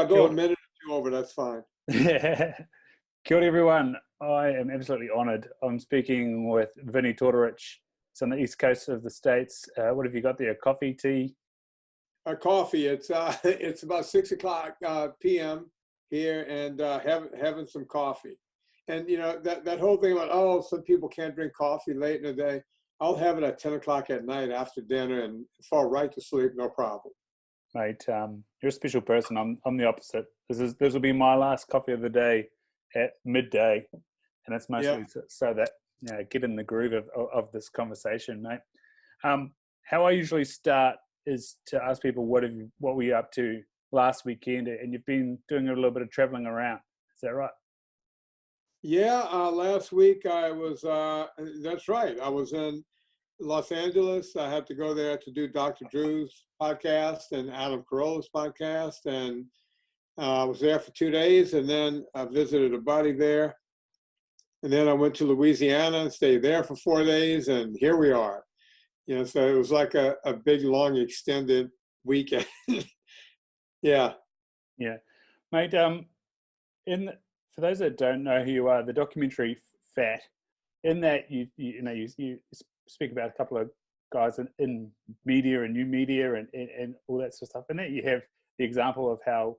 I go a minute or two over, that's fine. Kia ora, everyone. I am absolutely honoured. I'm speaking with Vinnie Tortorich. It's on the east coast of the States. What have you got there? Coffee, tea? Coffee. It's about 6:00 p.m. here, and having some coffee. And you know that whole thing about some people can't drink coffee late in the day. I'll have it at 10 o'clock at night after dinner and fall right to sleep, no problem. Mate, you're a special person. I'm the opposite. This will be my last coffee of the day at midday, and it's mostly so that get in the groove of this conversation, mate. How I usually start is to ask people what were you up to last weekend, and you've been doing a little bit of traveling around. Is that right? Yeah, last week I was. That's right. I was in Los Angeles. I had to go there to do Dr. Drew's podcast and Adam Carolla's podcast, and I was there for 2 days, and then I visited a buddy there, and then I went to Louisiana and stayed there for 4 days, and here we are. You know, so it was like a big, long, extended weekend. Yeah, mate. For those that don't know who you are, the documentary Fat, in that you speak about a couple of guys in media and new media and all that sort of stuff. And that you have the example of how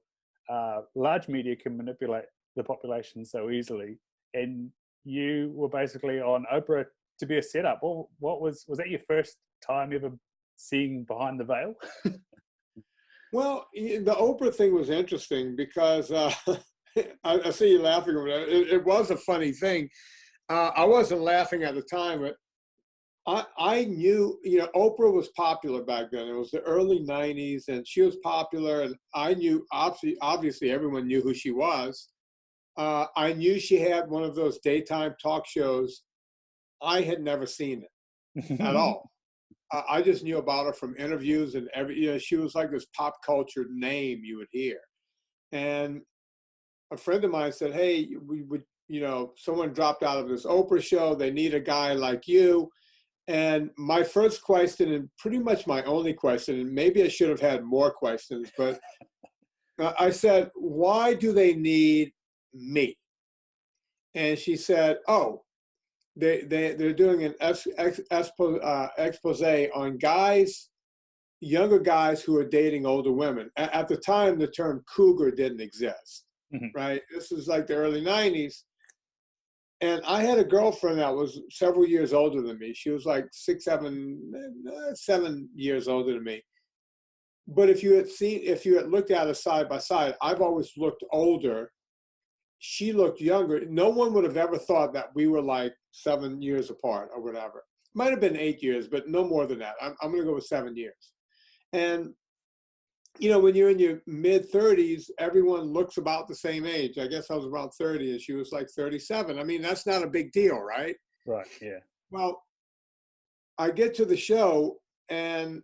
large media can manipulate the population so easily. And you were basically on Oprah to be a setup. What was that your first time ever seeing behind the veil? Well, the Oprah thing was interesting because I see you laughing over that. It was a funny thing. I wasn't laughing at the time, but I knew, Oprah was popular back then. It was the early 90s, and she was popular, and I knew, obviously everyone knew who she was. I knew she had one of those daytime talk shows. I had never seen it at all. I just knew about her from interviews and she was like this pop culture name you would hear. And a friend of mine said, hey, we would, someone dropped out of this Oprah show. They need a guy like you. And my first question, and pretty much my only question, and maybe I should have had more questions, but I said, why do they need me? And she said, they're doing an expose on guys, younger guys who are dating older women. At the time, the term cougar didn't exist, right? This is like the early 90s. And I had a girlfriend that was several years older than me. She was like 7 years older than me. But if you had looked at us side by side, I've always looked older. She looked younger. No one would have ever thought that we were like 7 years apart or whatever. Might have been 8 years, but no more than that. I'm going to go with 7 years. And, when you're in your mid-30s, everyone looks about the same age. I guess I was around 30 and she was like 37. I mean, that's not a big deal, right? Right, yeah. Well, I get to the show and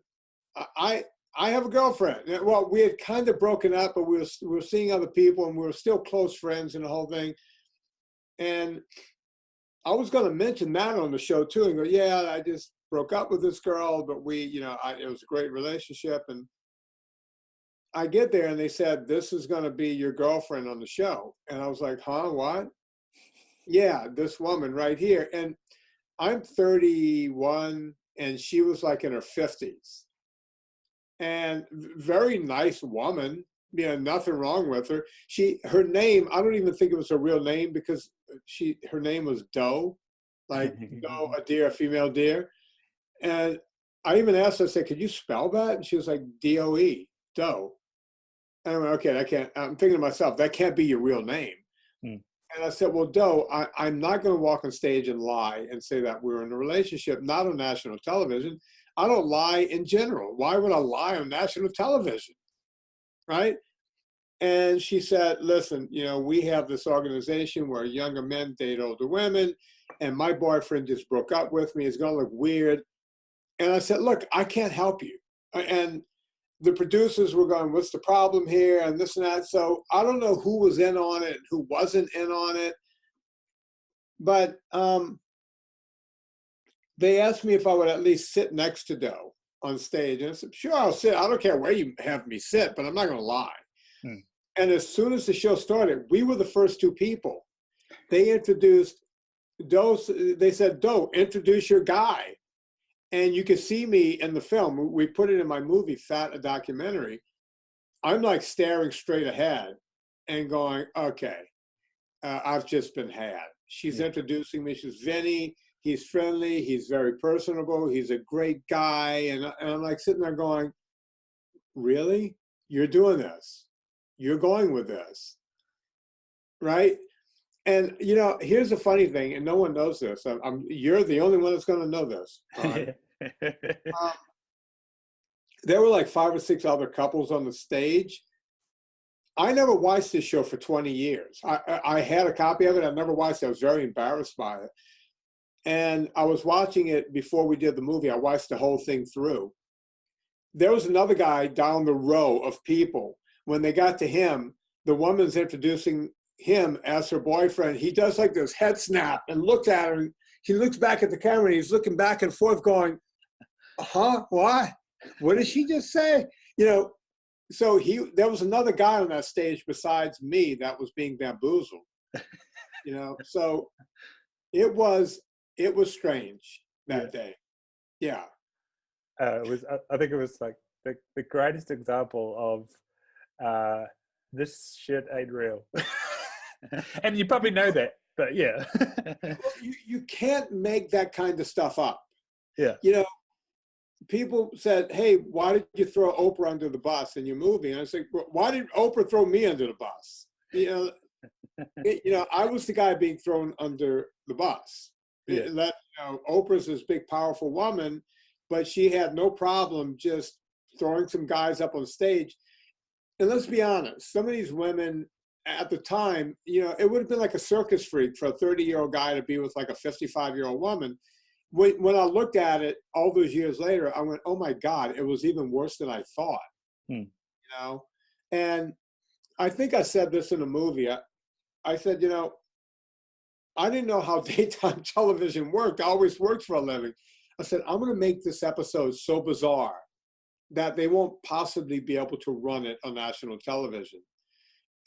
I have a girlfriend. Well, we had kind of broken up, but we were seeing other people and we were still close friends and the whole thing. And I was going to mention that on the show too and go, yeah, I just broke up with this girl, but it was a great relationship. And I get there and they said, this is going to be your girlfriend on the show. And I was like, huh, what? Yeah, this woman right here. And I'm 31 and she was like in her 50s. And very nice woman, nothing wrong with her. Her name, I don't even think it was her real name because her name was Doe, like Doe, a deer, a female deer. And I even asked her, I said, could you spell that? And she was like, D-O-E, Doe. And I went, okay, I'm thinking to myself, that can't be your real name. And I said, well, Doe, I'm not going to walk on stage and lie and say that we're in a relationship, not on national television. I don't lie in general. Why would I lie on national television, right? And she said, listen, we have this organization where younger men date older women, and my boyfriend just broke up with me. It's going to look weird. And I said, look, I can't help you. And the producers were going, what's the problem here? And this and that. So I don't know who was in on it and who wasn't in on it. But they asked me if I would at least sit next to Doe on stage. And I said, sure, I'll sit. I don't care where you have me sit, but I'm not going to lie. And as soon as the show started, we were the first two people. They introduced those. They said, "Do introduce your guy," and you can see me in the film. We put it in my movie, Fat, a documentary. I'm like staring straight ahead and going, "Okay, I've just been had." She's introducing me. She's Vinnie. He's friendly. He's very personable. He's a great guy. And I'm like sitting there going, really? You're doing this? You're going with this, right? And you know, here's the funny thing, and no one knows this. You're the only one that's going to know this. Right? There were like 5 or 6 other couples on the stage. I never watched this show for 20 years. I had a copy of it. I never watched it. I was very embarrassed by it. And I was watching it before we did the movie. I watched the whole thing through. There was another guy down the row of people. When they got to him, the woman's introducing him as her boyfriend. He does like this head snap and looks at her. And he looks back at the camera and he's looking back and forth going, huh, why? What did she just say? You know, so there was another guy on that stage besides me that was being bamboozled, you know? So it was strange that day. Yeah. I think it was like the greatest example of this shit ain't real. And you probably know that, but yeah. Well, you can't make that kind of stuff up. Yeah. You know, people said, hey, why did you throw Oprah under the bus in your movie? And I said, well, why did Oprah throw me under the bus? You know, I was the guy being thrown under the bus. Yeah. You know, Oprah's this big, powerful woman, but she had no problem just throwing some guys up on stage. And let's be honest, some of these women at the time, you know, it would have been like a circus freak for a 30-year-old guy to be with like a 55-year-old woman. When I looked at it all those years later, I went, oh my God, it was even worse than I thought. You know? And I think I said this in a movie. I said, you know, I didn't know how daytime television worked. I always worked for a living. I said, I'm going to make this episode so bizarre that they won't possibly be able to run it on national television.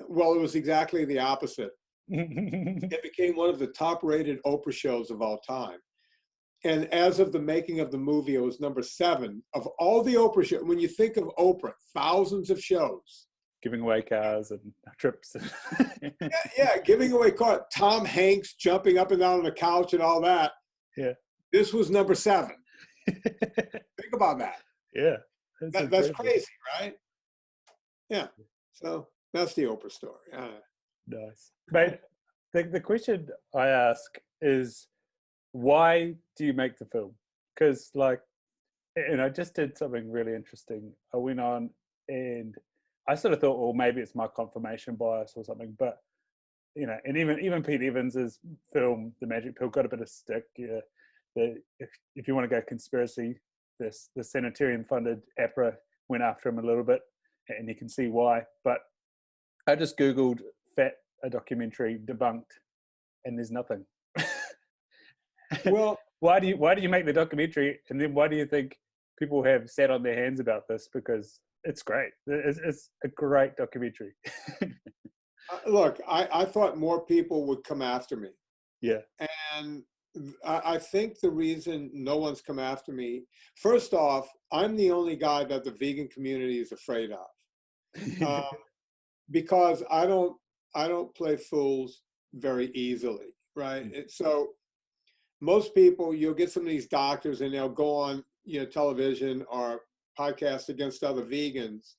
Well, it was exactly the opposite. It became one of the top-rated Oprah shows of all time. And as of the making of the movie, it was number 7 of all the Oprah shows. When you think of Oprah, thousands of shows. Giving away cars and trips. Yeah, giving away cars. Tom Hanks jumping up and down on the couch and all that. Yeah. This was number 7. Think about that. Yeah. That's crazy, right? Yeah. So that's the Oprah story. Nice. Mate, the question I ask is, why do you make the film? Because, like, and I just did something really interesting. I went on and I sort of thought, well, maybe it's my confirmation bias or something. But, you know, and even Pete Evans's film, The Magic Pill, got a bit of stick. Yeah, if you want to go conspiracy, the sanitarium-funded APRA went after him a little bit, and you can see why. But I just Googled Fat, a documentary, debunked, and there's nothing. Well, why do you make the documentary, and then why do you think people have sat on their hands about this? Because it's great. It's a great documentary. Look, I thought more people would come after me. Yeah. And I think the reason no one's come after me, first off, I'm the only guy that the vegan community is afraid of, because I don't play fools very easily, right? So most people, you'll get some of these doctors and they'll go on, you know, television or podcasts against other vegans,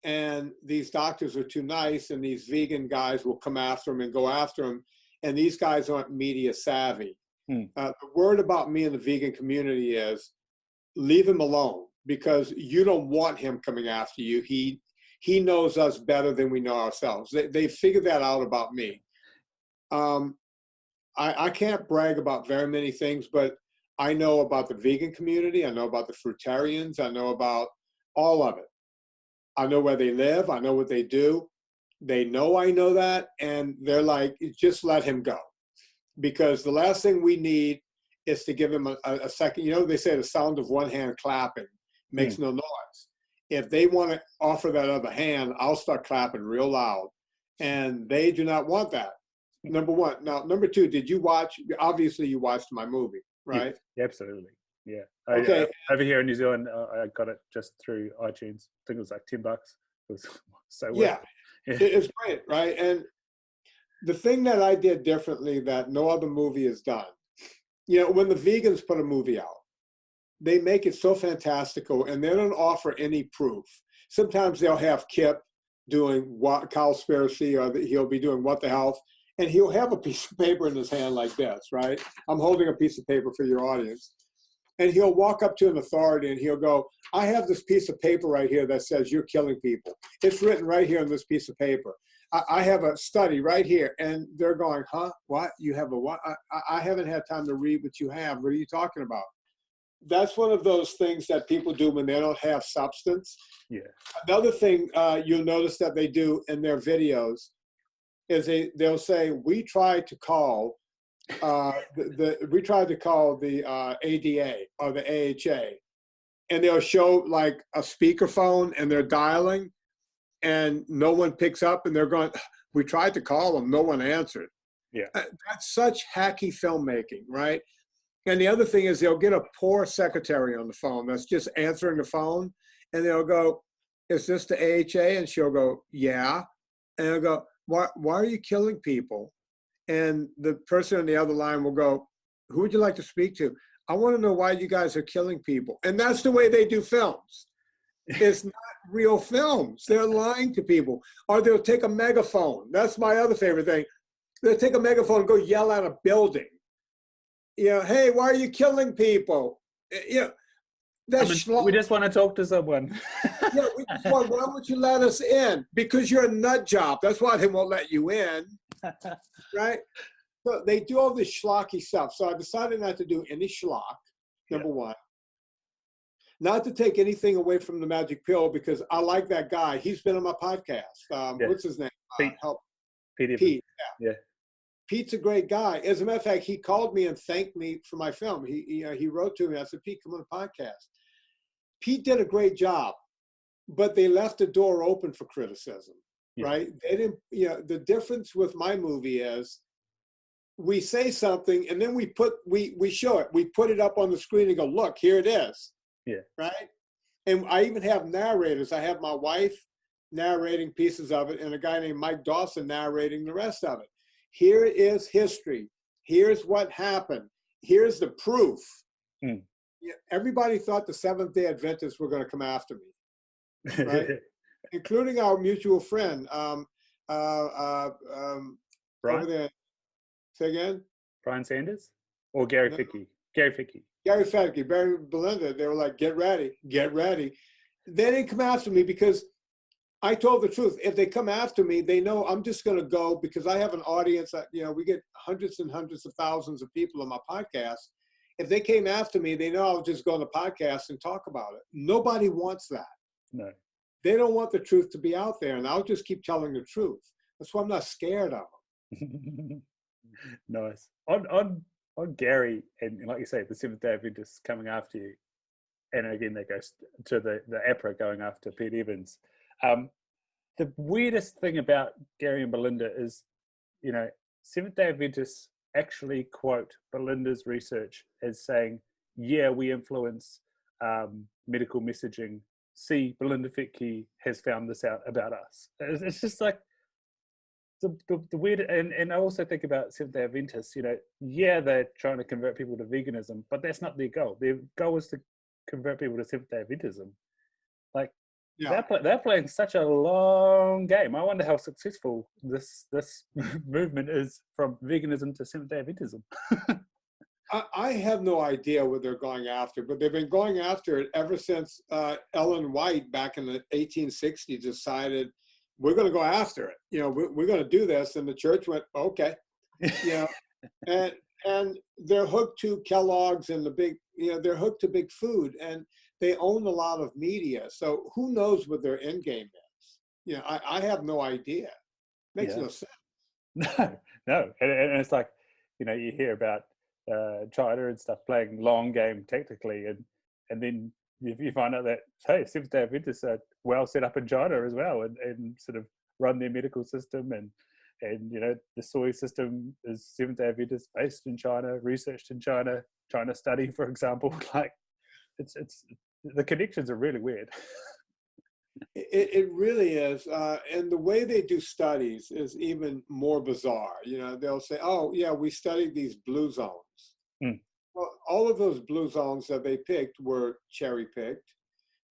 and these doctors are too nice, and these vegan guys will come after them and go after them, and these guys aren't media savvy. The word about me in the vegan community is leave him alone, because you don't want him coming after you. He knows us better than we know ourselves. They figured that out about me. I can't brag about very many things, but I know about the vegan community. I know about the fruitarians. I know about all of it. I know where they live. I know what they do. They know I know that, and they're like, just let him go. Because the last thing we need is to give him a second. You know, they say the sound of one hand clapping makes no noise. if they want to offer that other hand, I'll start clapping real loud. And they do not want that. Number one. Now, number two, did you watch? Obviously, you watched my movie, right? Yeah, absolutely. Yeah. Okay. Over here in New Zealand, I got it just through iTunes. I think it was like $10. It was so worth Yeah, it. it's great, right? And the thing that I did differently that no other movie has done, when the vegans put a movie out, they make it so fantastical and they don't offer any proof. Sometimes they'll have Kip doing what cowspiracy, or he'll be doing what the health, and he'll have a piece of paper in his hand like this, right? I'm holding a piece of paper for your audience. And he'll walk up to an authority and he'll go, I have this piece of paper right here that says you're killing people. It's written right here on this piece of paper. I have a study right here. And they're going, huh? What? You have a what? I haven't had time to read what you have. What are you talking about? That's one of those things that people do when they don't have substance. Yeah. Another thing you'll notice that they do in their videos is they'll say, we tried to call the ADA or the AHA, and they'll show like a speakerphone and they're dialing and no one picks up, and they're going, we tried to call them, no one answered. Yeah. That's such hacky filmmaking, right? And the other thing is they'll get a poor secretary on the phone that's just answering the phone, and they'll go, is this the AHA? And she'll go, yeah. And they'll go, why are you killing people? And the person on the other line will go, who would you like to speak to? I want to know why you guys are killing people. And that's the way they do films. It's not real films. They're lying to people. Or they'll take a megaphone. That's my other favorite thing. They'll take a megaphone and go yell at a building. Hey, why are you killing people? We just want to talk to someone. Yeah, why would you let us in? Because you're a nut job. That's why they won't let you in. Right? So they do all this schlocky stuff. So I decided not to do any schlock, number one. Not to take anything away from the magic pill, because I like that guy. He's been on my podcast. What's his name? Pete. Yeah. Pete's a great guy. As a matter of fact, he called me and thanked me for my film. He wrote to me. I said, Pete, come on the podcast. Pete did a great job, but they left the door open for criticism. Yeah. Right? They didn't, the difference with my movie is we say something and then we show it. We put it up on the screen and go, look, here it is. Yeah. Right? And I even have narrators. I have my wife narrating pieces of it and a guy named Mike Dawson narrating the rest of it. Here is history. Here's what happened. Here's the proof. Everybody thought the Seventh-day Adventists were going to come after me. Right? Including our mutual friend, Brian? over there. Say again? Brian Sanders? Or Gary Fickey? Gary Fickey. Gary Fickey, Barry Melinda. They were like, get ready, get ready. They didn't come after me because I told the truth. If they come after me, they know I'm just going to go because I have an audience that, we get hundreds and hundreds of thousands of people on my podcast. If they came after me, they know I'll just go on the podcast and talk about it. Nobody wants that. No. They don't want the truth to be out there, and I'll just keep telling the truth. That's why I'm not scared of them. Nice. On Gary, and like you say, the Seventh-day Adventists coming after you, and again, that goes to the APRA going after Pete Evans. The weirdest thing about Gary and Melinda is, Seventh-day Adventists actually quote Melinda's research as saying, yeah, we influence medical messaging. See, Melinda Fickey has found this out about us. It's just like the weird, and I also think about Seventh-day Adventists, yeah, they're trying to convert people to veganism, but that's not their goal. Their goal is to convert people to Seventh-day Adventism. Like, they're playing such a long game. I wonder how successful this movement is from veganism to Seventh-day Adventism. I have no idea what they're going after, but they've been going after it ever since Ellen White back in the 1860s decided we're going to go after it. We're going to do this, and the church went, okay. And they're hooked to Kellogg's and the big, they're hooked to big food, and they own a lot of media. So who knows what their end game is? I have no idea. Makes no sense. No. And it's like, you hear about China and stuff playing long game tactically, and then you find out that, hey, Seventh-day Adventists are well set up in China as well, and sort of run their medical system, and the soy system is Seventh-day Adventist based in China, researched in China, China study, for example. Like, it's the connections are really weird. It really is, and the way they do studies is even more bizarre. They'll say, "Oh, yeah, we studied these blue zones." Mm. Well, all of those blue zones that they picked were cherry picked.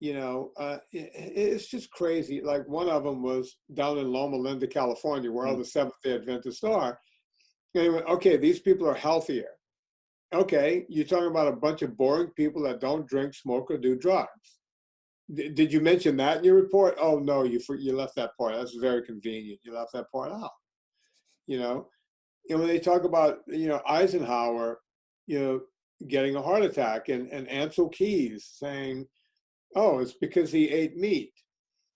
It's just crazy. Like, one of them was down in Loma Linda, California, where all the Seventh-day Adventists are. Anyway, okay, these people are healthier. Okay, you're talking about a bunch of boring people that don't drink, smoke, or do drugs. Did you mention that in your report? Oh no, you left that part. That's very convenient. You left that part out. And when they talk about Eisenhower, getting a heart attack, and Ansel Keys saying, "Oh, it's because he ate meat."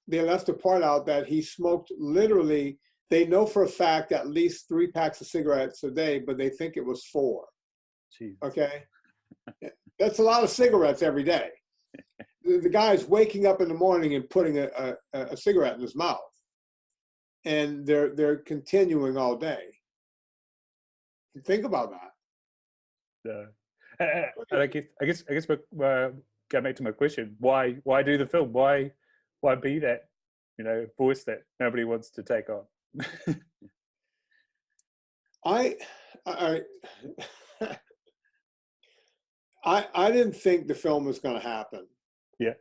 They left the part out that he smoked literally. They know for a fact at least 3 packs of cigarettes a day, but they think it was 4. Jeez. Okay, that's a lot of cigarettes every day. The guy's waking up in the morning and putting a cigarette in his mouth, and they're continuing all day. Think about that. And I guess going back to my question, why do the film? Why be that voice that nobody wants to take on? I didn't think the film was going to happen. Yeah.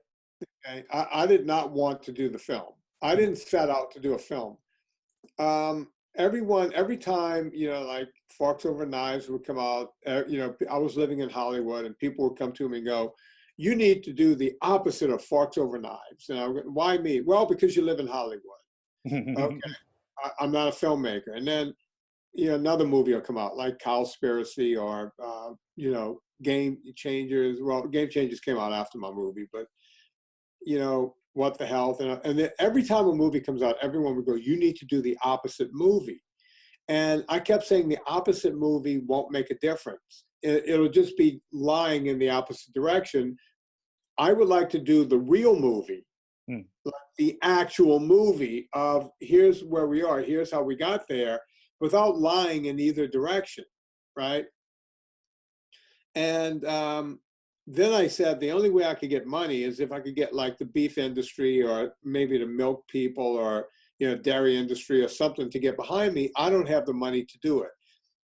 Okay? I did not want to do the film. I didn't set out to do a film. Every time, like Forks Over Knives would come out, I was living in Hollywood, and people would come to me and go, "You need to do the opposite of Forks Over Knives." And I would go, "Why me?" "Well, because you live in Hollywood." Okay, I'm not a filmmaker. And then, another movie will come out like Cowspiracy or, Game Changers. Well, Game Changers came out after my movie, but, What the Health. And then every time a movie comes out, everyone would go, "You need to do the opposite movie." And I kept saying the opposite movie won't make a difference. It'll just be lying in the opposite direction. I would like to do the real movie, like the actual movie of here's where we are, here's how we got there, without lying in either direction, right? And then I said the only way I could get money is if I could get like the beef industry or maybe the milk people or dairy industry or something to get behind me. I don't have the money to do it.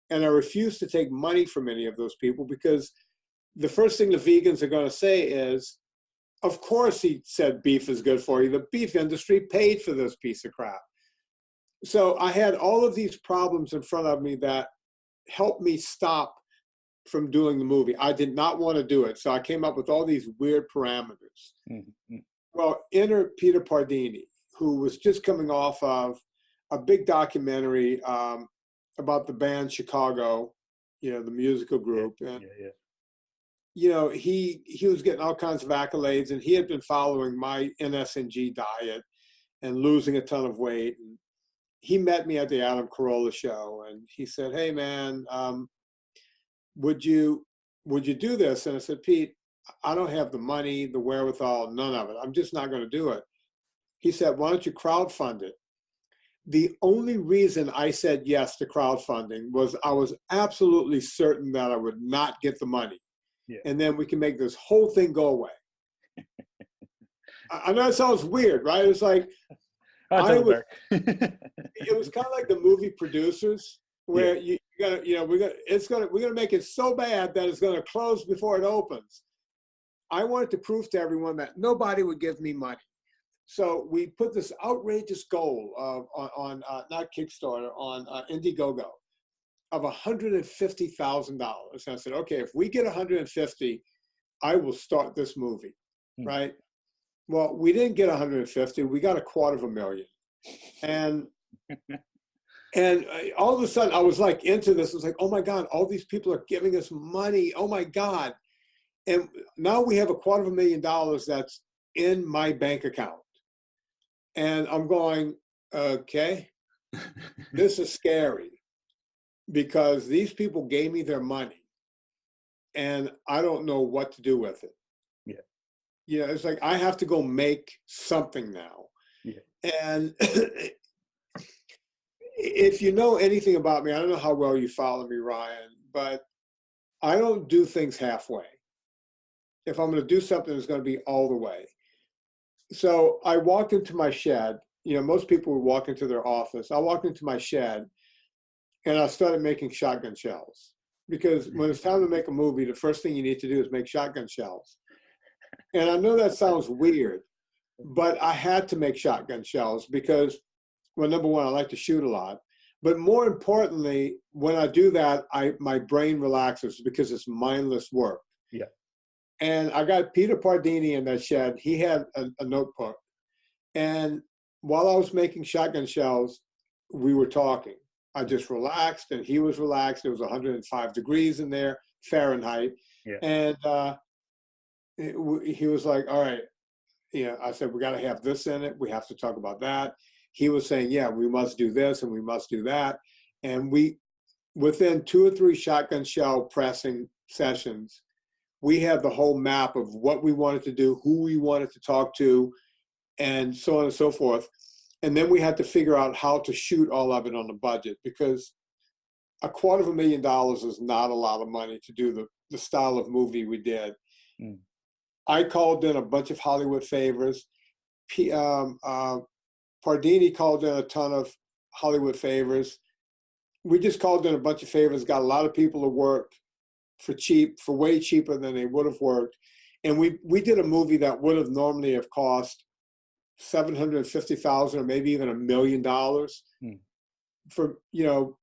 And I refuse to take money from any of those people, because the first thing the vegans are going to say is, "Of course he said beef is good for you. The beef industry paid for this piece of crap." So I had all of these problems in front of me that helped me stop from doing the movie. I did not want to do it. So I came up with all these weird parameters. Mm-hmm. Well, enter Peter Pardini, who was just coming off of a big documentary about the band Chicago, the musical group. And, he was getting all kinds of accolades, and he had been following my NSNG diet and losing a ton of weight. And he met me at the Adam Carolla show, and he said, "Hey, man, would you do this?" And I said, "Pete, I don't have the money, the wherewithal, none of it. I'm just not going to do it." He said, "Why don't you crowdfund it?" The only reason I said yes to crowdfunding was I was absolutely certain that I would not get the money. Yeah. And then we can make this whole thing go away. I know it sounds weird, right? It's like, it was kind of like the movie Producers, where we're gonna make it so bad that it's gonna close before it opens. I wanted to prove to everyone that nobody would give me money. So we put this outrageous goal on not Kickstarter, on Indiegogo, of $150,000. And I said, okay, if we get 150, I will start this movie, right? Well, we didn't get 150. We got $250,000. And all of a sudden, I was like into this. I was like, oh my God, all these people are giving us money. Oh my God. And now we have $250,000 that's in my bank account. And I'm going, okay, this is scary, because these people gave me their money and I don't know what to do with it. Yeah. You know, it's like, I have to go make something now. Yeah. And if you know anything about me, I don't know how well you follow me, Ryan, but I don't do things halfway. If I'm going to do something, it's going to be all the way. So I walked into my shed. You know, most people would walk into their office. I walked into my shed and I started making shotgun shells, because when it's time to make a movie, the first thing you need to do is make shotgun shells. And I know that sounds weird, but I had to make shotgun shells because, well, number one, I like to shoot a lot. But more importantly, when I do that, my brain relaxes because it's mindless work. Yeah. And I got Peter Pardini in that shed. He had a notebook. And while I was making shotgun shells, we were talking. I just relaxed and he was relaxed. It was 105 degrees in there, Fahrenheit. Yeah. And he was like, all right. You know, I said, we got to have this in it. We have to talk about that. He was saying, yeah, we must do this and we must do that. And within 2 or 3 shotgun shell pressing sessions, we had the whole map of what we wanted to do, who we wanted to talk to, and so on and so forth. And then we had to figure out how to shoot all of it on the budget, because $250,000 is not a lot of money to do the style of movie we did. Mm. I called in a bunch of Hollywood favors. Pardini called in a ton of Hollywood favors. We just called in a bunch of favors, got a lot of people to work for cheap, for way cheaper than they would have worked. And we did a movie that would have normally have cost $750,000 or maybe even $1 million for, you know,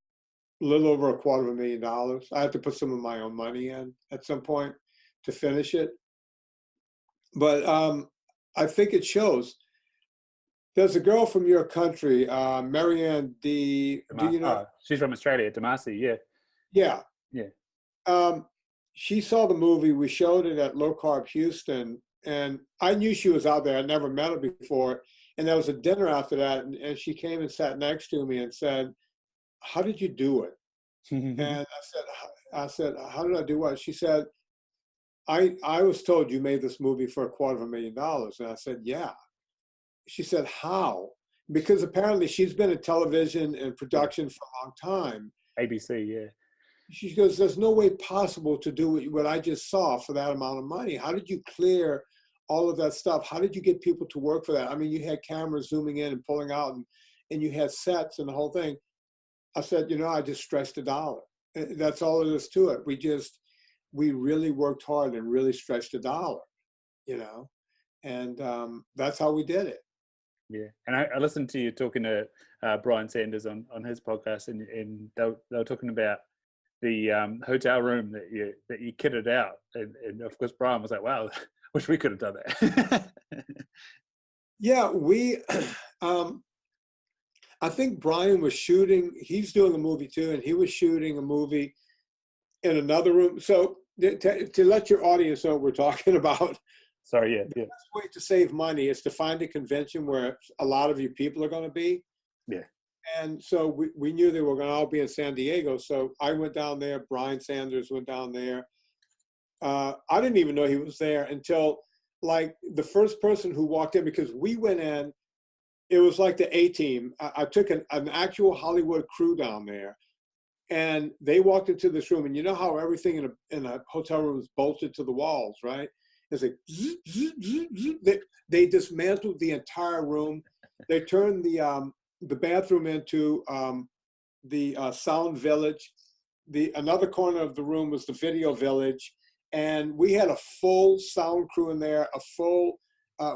a little over $250,000. I had to put some of my own money in at some point to finish it. But I think it shows. There's a girl from your country, Marianne do you know? She's from Australia, Damasi, yeah. Yeah. Yeah. She saw the movie. We showed it at Low Carb Houston, and I knew she was out there. I'd never met her before. And there was a dinner after that, and she came and sat next to me and said, how did you do it? And I said, how did I do what? She said, I was told you made this movie for $250,000. And I said, yeah. She said, how? Because apparently she's been in television and production for a long time. ABC, yeah. She goes, there's no way possible to do what I just saw for that amount of money. How did you clear all of that stuff? How did you get people to work for that? I mean, you had cameras zooming in and pulling out, and you had sets and the whole thing. I said, you know, I just stretched $1. That's all it is to it. We really worked hard and really stretched $1, you know, and that's how we did it. Yeah, and I listened to you talking to Brian Sanders on his podcast, and they were talking about the hotel room that you kitted out, and of course Brian was like, "Wow, wish we could have done that." Yeah, I think Brian was shooting. He's doing a movie too, and he was shooting a movie in another room. So to let your audience know what we're talking about. Sorry, yeah. The best way to save money is to find a convention where a lot of you people are going to be. Yeah. And so we knew they were going to all be in San Diego. So I went down there. Brian Sanders went down there. I didn't even know he was there until like the first person who walked in, because we went in, it was like the A-team. I took an actual Hollywood crew down there, and they walked into this room, and you know how everything in a hotel room is bolted to the walls, right? It's like, zzz, zzz, zzz, zzz. They dismantled the entire room. They turned the bathroom into the sound village. Another corner of the room was the video village. And we had a full sound crew in there,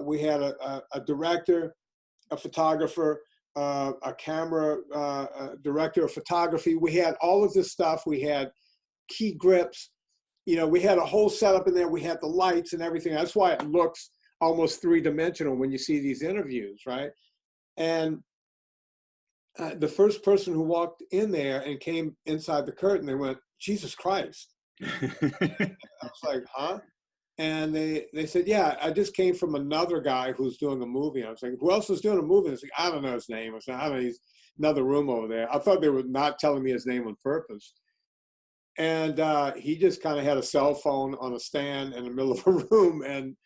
we had a director, a photographer, a camera director of photography. We had all of this stuff. We had key grips. You know, we had a whole setup in there. We had the lights and everything. That's why it looks almost three-dimensional when you see these interviews, right? And the first person who walked in there and came inside the curtain, they went, Jesus Christ. I was like, huh? And they said, yeah, I just came from another guy who's doing a movie. I was like, who else is doing a movie? I was like, I don't know his name. I said, I don't know, he's another room over there. I thought they were not telling me his name on purpose. And he just kind of had a cell phone on a stand in the middle of a room. And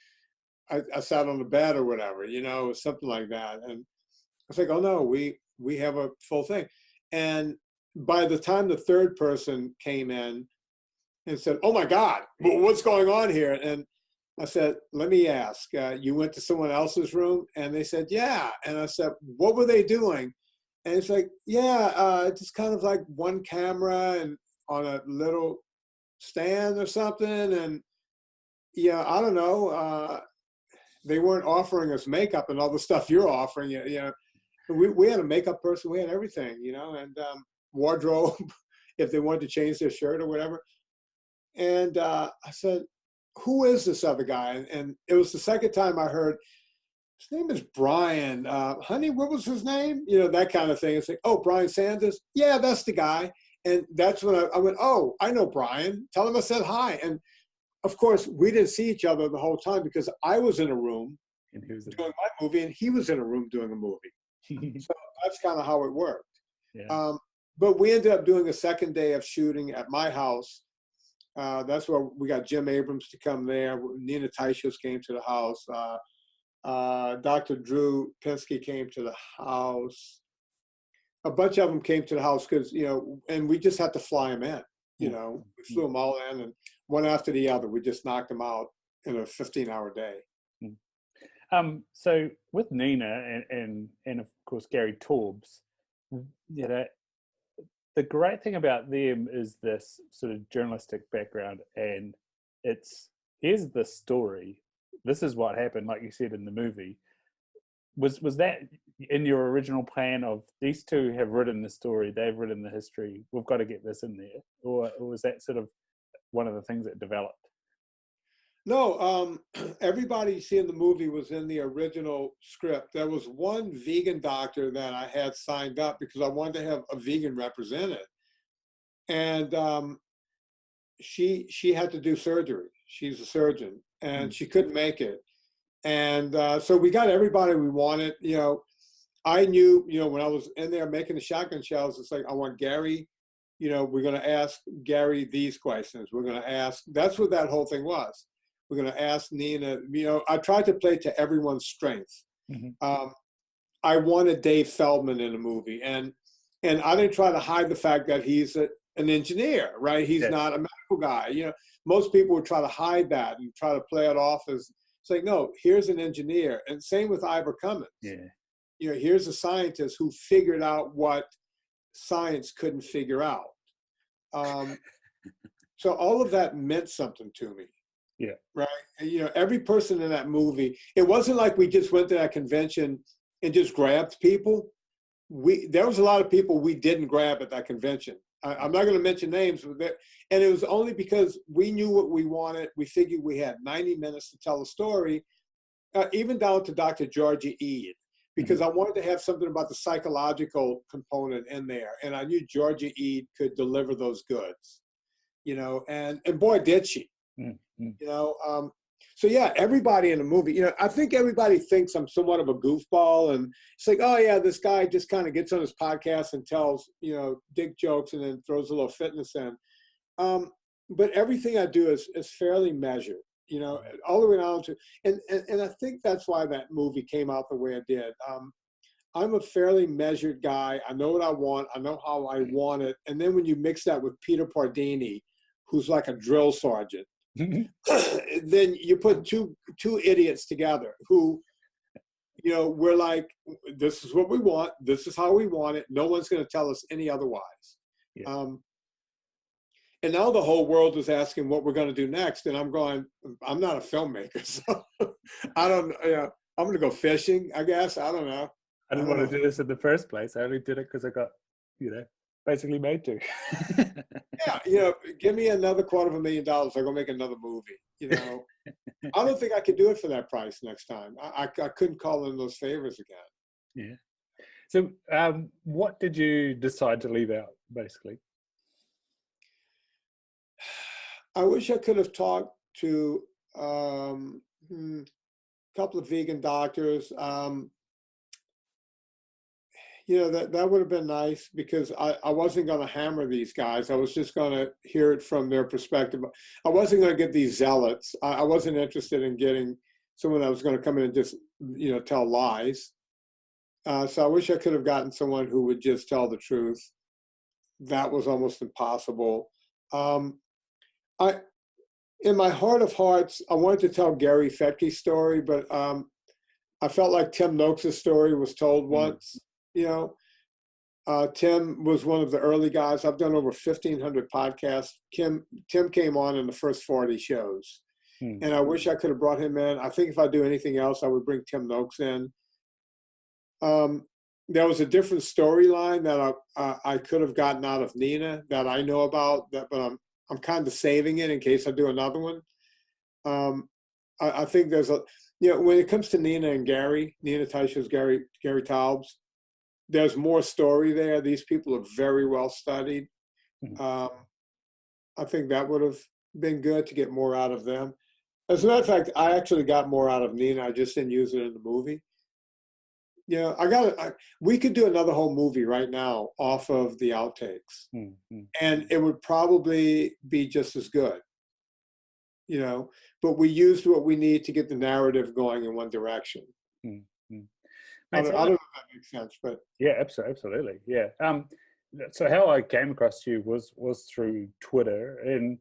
I sat on the bed or whatever, something like that. And I was like, oh no, we have a full thing. And by the time the third person came in and said, oh my God, what's going on here? And I said, let me ask, you went to someone else's room? And they said, yeah. And I said, what were they doing? And it's like, yeah, just kind of like one camera and on a little stand or something. And yeah, I don't know. They weren't offering us makeup and all the stuff you're offering. We had a makeup person, we had everything, and wardrobe if they wanted to change their shirt or whatever. And I said, who is this other guy? And it was the second time I heard, his name is Brian. Honey, what was his name? That kind of thing. It's like, oh, Brian Sanders? Yeah, that's the guy. And that's when I went, oh, I know Brian. Tell him I said hi. And of course, we didn't see each other the whole time because I was in a room doing my movie and he was in a room doing a movie. So that's kind of how it worked. Yeah. But we ended up doing a second day of shooting at my house. That's where we got Jim Abrams to come there. Nina Teicholz came to the house. Dr. Drew Pinsky came to the house. A bunch of them came to the house because, and we just had to fly them in. We flew them all in, and one after the other, we just knocked them out in a 15-hour day. So with Nina and of course Gary Taubes, the great thing about them is this sort of journalistic background, and here's the story. This is what happened, like you said in the movie. Was that in your original plan of these two have written the story, they've written the history, we've got to get this in there? Or was that sort of one of the things that developed? No, everybody you see in the movie was in the original script. There was one vegan doctor that I had signed up because I wanted to have a vegan represented. And she had to do surgery. She's a surgeon, and she couldn't make it. And so we got everybody we wanted. I knew, when I was in there making the shotgun shells, it's like, I want Gary, we're going to ask Gary these questions. We're going to ask, that's what that whole thing was. We're going to ask Nina, I tried to play to everyone's strength. I wanted Dave Feldman in the movie, and I didn't try to hide the fact that he's an engineer, right? He's not a medical guy. Most people would try to hide that and try to play it off as, it's like, no, here's an engineer. And same with Ivor Cummins. Here's a scientist who figured out what science couldn't figure out. So all of that meant something to me. Yeah. Right. And, every person in that movie, it wasn't like we just went to that convention and just grabbed people. There was a lot of people we didn't grab at that convention. I'm not going to mention names, and it was only because we knew what we wanted. We figured we had 90 minutes to tell a story, even down to Dr. Georgia Ede, because I wanted to have something about the psychological component in there. And I knew Georgia Ede could deliver those goods, and boy, did she. So yeah, everybody in the movie, I think everybody thinks I'm somewhat of a goofball, and it's like, oh yeah, this guy just kind of gets on his podcast and tells, dick jokes and then throws a little fitness in. But everything I do is fairly measured, all the way down to, and I think that's why that movie came out the way it did. I'm a fairly measured guy. I know what I want. I know how I want it. And then when you mix that with Peter Pardini, who's like a drill sergeant, then you put two idiots together who, we're like, this is what we want. This is how we want it. No one's going to tell us any otherwise. And now the whole world is asking what we're going to do next. And I'm going, I'm not a filmmaker. So I don't, I'm going to go fishing, I guess. I don't know. I didn't want to do this in the first place. I only did it because I got, basically made to. Yeah, give me another $250,000. I'll go make another movie. I don't think I could do it for that price next time. I couldn't call in those favors again. Yeah. So what did you decide to leave out, basically? I wish I could have talked to a couple of vegan doctors. That would have been nice, because I wasn't going to hammer these guys. I was just going to hear it from their perspective. I wasn't going to get these zealots. I wasn't interested in getting someone that was going to come in and just, tell lies. So I wish I could have gotten someone who would just tell the truth. That was almost impossible. In my heart of hearts, I wanted to tell Gary Fettke's story, but I felt like Tim Noakes' story was told once. Tim was one of the early guys. I've done over 1,500 podcasts. Tim came on in the first 40 shows. And I wish I could have brought him in. I think if I do anything else, I would bring Tim Noakes in. There was a different storyline that I could have gotten out of Nina that I know about, but I'm kind of saving it in case I do another one. I think there's when it comes to Nina and Gary, Nina Teichel's Gary Taubes, there's more story there. These people are very well studied. I think that would have been good to get more out of them. As a matter of fact, I actually got more out of Nina. I just didn't use it in the movie. We could do another whole movie right now off of the outtakes, and it would probably be just as good. But we used what we need to get the narrative going in one direction. I don't know if that makes sense, but yeah, absolutely, yeah. So how I came across you was through Twitter, and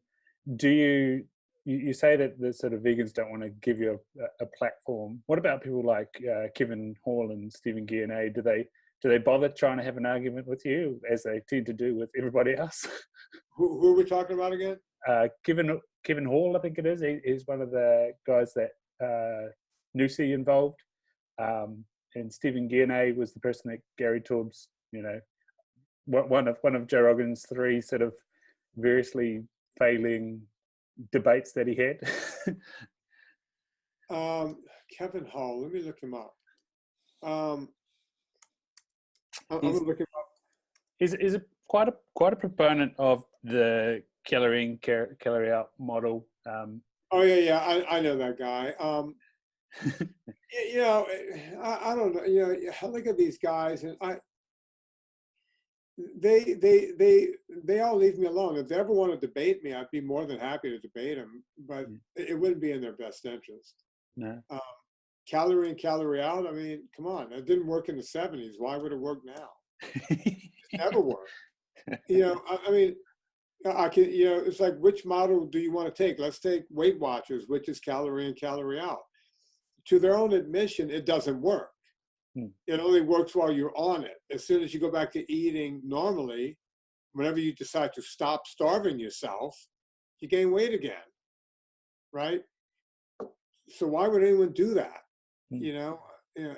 do you say that the sort of vegans don't want to give you a platform? What about people like Kevin Hall and Stephen Guyenet? Do they bother trying to have an argument with you, as they tend to do with everybody else? Who are we talking about again? Kevin Hall, I think it is. He's one of the guys that Nusi involved, and Stephen Guyenet was the person that Gary Taubes, one of Joe Rogan's 3 sort of variously failing debates that he had. Kevin Hall, let me look him up. I'm gonna look him up. He's quite a proponent of the calorie in, calorie out model. Oh yeah, I know that guy. I don't know. I look at these guys, and they all leave me alone. If they ever want to debate me, I'd be more than happy to debate them, but it wouldn't be in their best interest. No. Calorie in, calorie out. I mean, come on, it didn't work in the 70s. Why would it work now? It never worked. I mean, I can. It's like, which model do you want to take? Let's take Weight Watchers, which is calorie in, calorie out. To their own admission, it doesn't work. It only works while you're on it. As soon as you go back to eating normally, whenever you decide to stop starving yourself, you gain weight again, right? So why would anyone do that?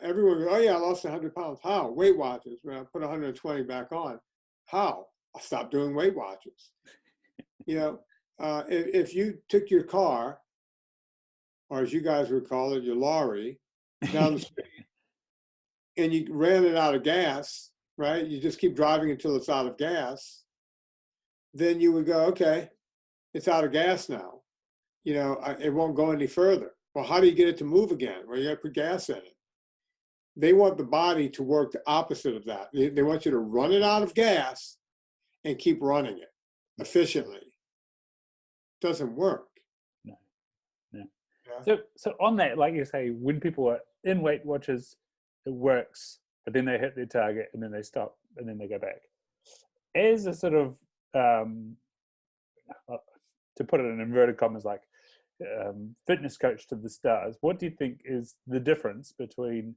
Everyone goes, oh yeah, I lost 100 pounds. How? Weight Watchers. Well, I put 120 back on. How? I stopped doing Weight Watchers. If you took your car, or as you guys would call it, your lorry, down the street, and you ran it out of gas, right? You just keep driving until it's out of gas. Then you would go, okay, it's out of gas now. It won't go any further. Well, how do you get it to move again? Well, you got to put gas in it. They want the body to work the opposite of that. They want you to run it out of gas and keep running it efficiently. It doesn't work. No. Yeah. So on that, like you say, when people are in Weight Watchers, it works, but then they hit their target and then they stop and then they go back. As a sort of, to put it in inverted commas, like fitness coach to the stars, what do you think is the difference between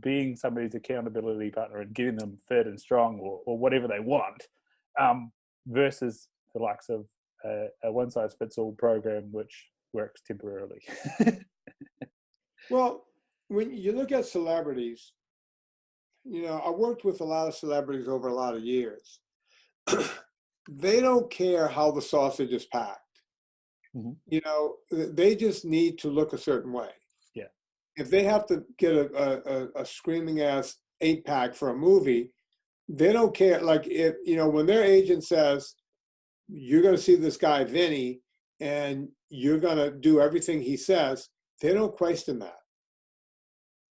being somebody's accountability partner and getting them fit and strong or whatever they want, versus the likes of a one-size-fits-all program which works temporarily? Well, when you look at celebrities, I worked with a lot of celebrities over a lot of years. They don't care how the sausage is packed. They just need to look a certain way. Yeah. If they have to get a screaming ass 8-pack for a movie, they don't care. Like, if when their agent says, you're going to see this guy Vinnie and you're going to do everything he says, they don't question that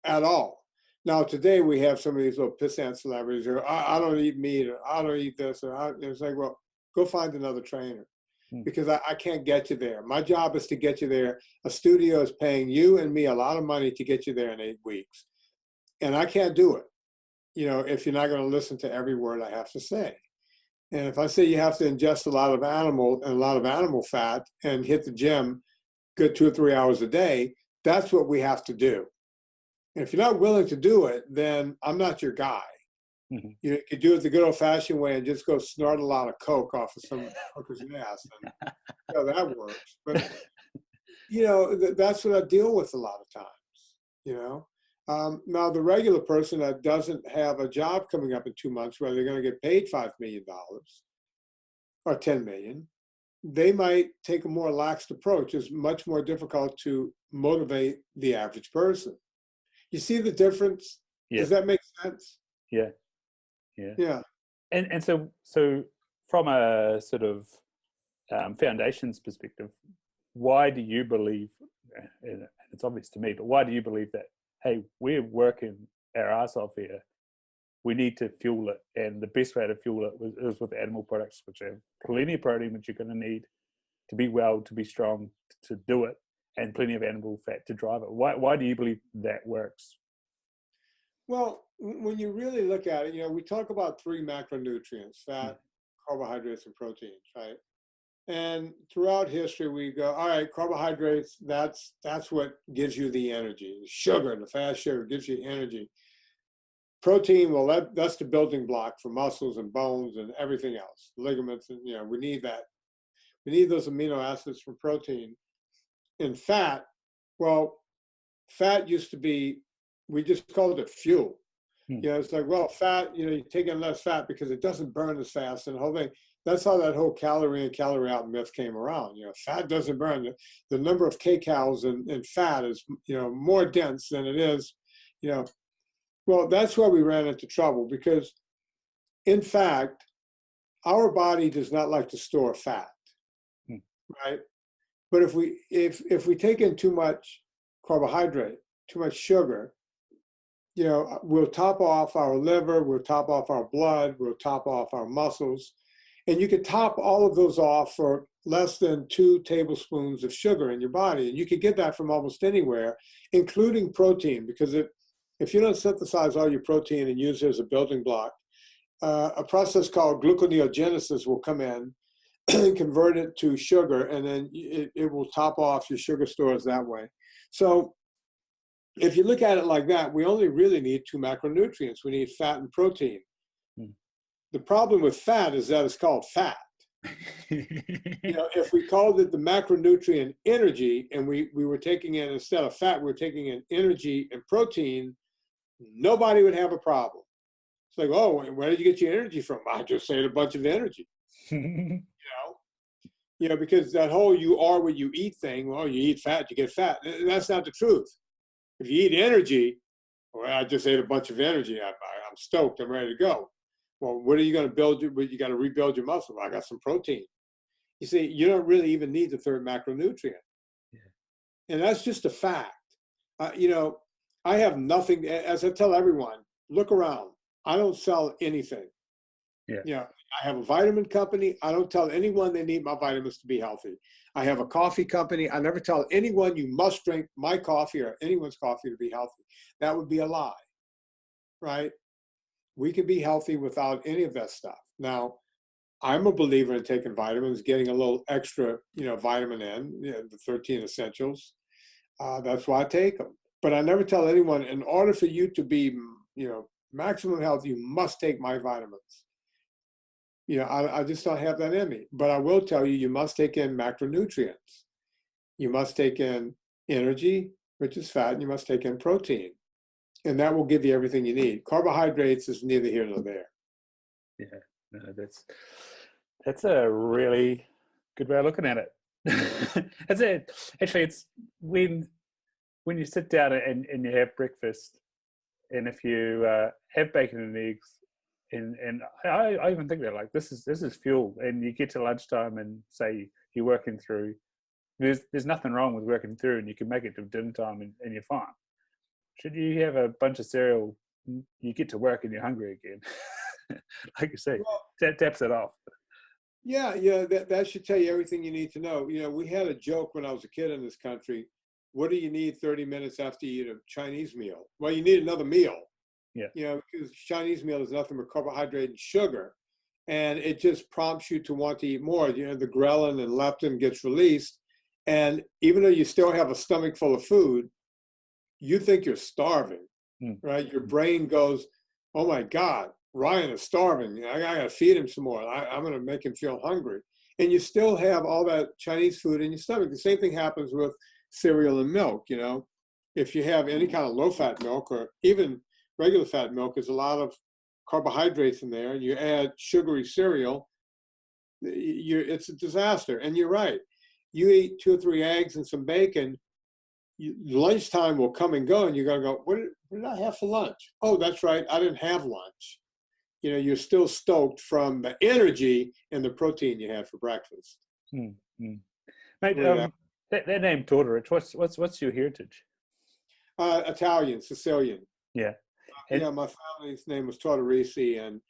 at all. Now, today we have some of these little pissant celebrities who are, I don't eat meat, or I don't eat this, or it's like, well, go find another trainer. because I can't get you there. My job is to get you there. A studio is paying you and me a lot of money to get you there in 8 weeks. And I can't do it, if you're not going to listen to every word I have to say. And if I say you have to ingest a lot of animal fat and hit the gym good 2 or 3 hours a day, that's what we have to do. And if you're not willing to do it, then I'm not your guy. Mm-hmm. You could do it the good old-fashioned way and just go snort a lot of coke off of some hooker's ass, and that works. But that's what I deal with a lot of times. Now the regular person that doesn't have a job coming up in 2 months, where they're going to get paid $5 million or $10 million, they might take a more lax approach. It's much more difficult to motivate the average person. You see the difference? Yeah. Does that make sense? Yeah. And so from a sort of foundations perspective, why do you believe, and it's obvious to me, but why do you believe that, hey, we're working our ass off here, we need to fuel it, and the best way to fuel it is with animal products, which have plenty of protein, which you're going to need to be well, to be strong, to do it, and plenty of animal fat to drive it? Why do you believe that works? Well, when you really look at it, we talk about 3 macronutrients: fat, carbohydrates, and proteins, right? And throughout history, we go, all right, carbohydrates, that's what gives you the energy. Sugar, the fast sugar gives you energy. Protein, well, that's the building block for muscles and bones and everything else, ligaments, and we need that. We need those amino acids for protein. And fat, well, fat used to be, we just called it fuel. It's like, well, fat, you take in less fat because it doesn't burn as fast, and the whole thing. That's how that whole calorie in, calorie out myth came around. Fat doesn't burn. The number of kcals in fat is, more dense than it is, Well, that's where we ran into trouble, because, in fact, our body does not like to store fat, right? But if we take in too much carbohydrate, too much sugar, we'll top off our liver, we'll top off our blood, we'll top off our muscles. And you could top all of those off for less than 2 tablespoons of sugar in your body. And you could get that from almost anywhere, including protein, because if you don't synthesize all your protein and use it as a building block, a process called gluconeogenesis will come in and convert it to sugar, and then it will top off your sugar stores that way. So if you look at it like that, we only really need 2 macronutrients. We need fat and protein. The problem with fat is that it's called fat. If we called it the macronutrient energy, and we were taking in, instead of fat, we're taking in energy and protein, nobody would have a problem. It's like, oh, where did you get your energy from? I just ate a bunch of energy. Because that whole "you are what you eat" thing, well, you eat fat, you get fat. That's not the truth. If you eat energy, well, I just ate a bunch of energy. I'm stoked. I'm ready to go. Well, what are you going to build? You got to rebuild your muscle. Well, I got some protein. You see, you don't really even need the 3rd macronutrient. And that's just a fact. I have nothing, as I tell everyone, look around. I don't sell anything. I have a vitamin company. I don't tell anyone they need my vitamins to be healthy. I have a coffee company. I never tell anyone you must drink my coffee or anyone's coffee to be healthy. That would be a lie, right? We can be healthy without any of that stuff. Now, I'm a believer in taking vitamins, getting a little extra, vitamin N, the 13 essentials. That's why I take them. But I never tell anyone, in order for you to be, maximum health, you must take my vitamins. I just don't have that in me. But I will tell you, you must take in macronutrients. You must take in energy, which is fat, and you must take in protein. And that will give you everything you need. Carbohydrates is neither here nor there. Yeah, no, that's a really good way of looking at it. That's it. Actually, it's when you sit down and you have breakfast, and if you have bacon and eggs, and I even think that, like, this is fuel, and you get to lunchtime and say you're working through. There's nothing wrong with working through, and you can make it to dinner time and you're fine. Should you have a bunch of cereal, you get to work and you're hungry again. Like you say, that taps it off. Yeah, yeah, that should tell you everything you need to know. You know, we had a joke when I was a kid in this country. What do you need 30 minutes after you eat a Chinese meal? Well, you need another meal. Yeah. You know, because Chinese meal is nothing but carbohydrate and sugar. And it just prompts you to want to eat more. You know, the ghrelin and leptin gets released. And even though you still have a stomach full of food, you think you're starving, Mm. right? Your brain goes, oh my God, Ryan is starving. I gotta feed him some more. I'm gonna make him feel hungry. And you still have all that Chinese food in your stomach. The same thing happens with cereal and milk, you know. If you have any kind of low-fat milk or even regular fat milk, there's a lot of carbohydrates in there, and you add sugary cereal, it's a disaster. And you're right. You eat 2 or 3 eggs and some bacon, lunchtime will come and go, and you're going to go, what did I have for lunch? Oh, that's right, I didn't have lunch. You know, you're still stoked from the energy and the protein you had for breakfast. Mm. Mate, that name Tortorich, what's your heritage? Italian, Sicilian. Yeah. Yeah, my family's name was Tortorici, and